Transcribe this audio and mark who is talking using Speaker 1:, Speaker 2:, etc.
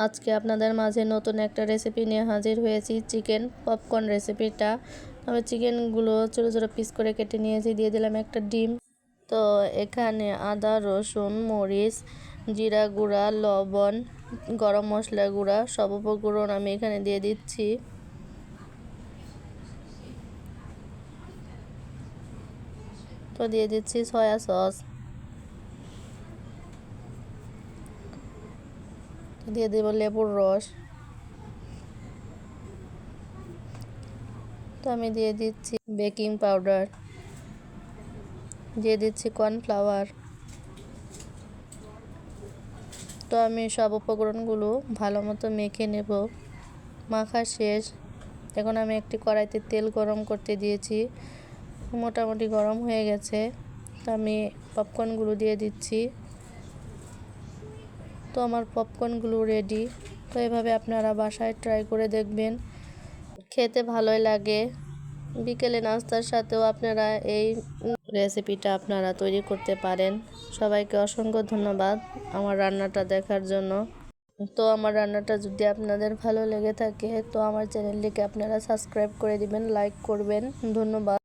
Speaker 1: আজকে আপনাদের মাঝে নতুন একটা রেসিপি নিয়ে হাজির হয়েছি, চিকেন পপকর্ন রেসিপিটা। আমি চিকেনগুলো ছোটো ছোটো পিস করে কেটে নিয়েছি, দিয়ে দিলাম একটা ডিম। তো এখানে আদা, রসুন, মরিচ, জিরা গুঁড়া, লবণ, গরম মশলা গুঁড়া সব উপকরণ আমি এখানে দিয়ে দিচ্ছি। তো দিয়ে দিচ্ছি সয়া সস, দিয়ে দেব লেবুর রস। তো আমি দিয়ে দিচ্ছি বেকিং পাউডার, দিয়ে দিচ্ছি কর্নফ্লাওয়ার। তো আমি সব উপকরণগুলো ভালো মতো মেখে নেব। মাখা শেষ। এখন আমি একটি কড়াইতে তেল গরম করতে দিয়েছি, মোটামুটি গরম হয়ে গেছে। তো আমি পপকর্নগুলো দিয়ে দিচ্ছি। তো আমার পপকর্নগুলো রেডি। তো এভাবে আপনারা বাসায় ট্রাই করে দেখবেন, খেতে ভালোই লাগে। বিকেলে নাস্তার সাথেও আপনারা এই রেসিপিটা আপনারা তৈরি করতে পারেন। সবাইকে অসংখ্য ধন্যবাদ আমার রান্নাটা দেখার জন্য। তো আমার রান্নাটা যদি আপনাদের ভালো লেগে থাকে তো আমার চ্যানেলটিকে আপনারা সাবস্ক্রাইব করে দিবেন, লাইক করবেন। ধন্যবাদ।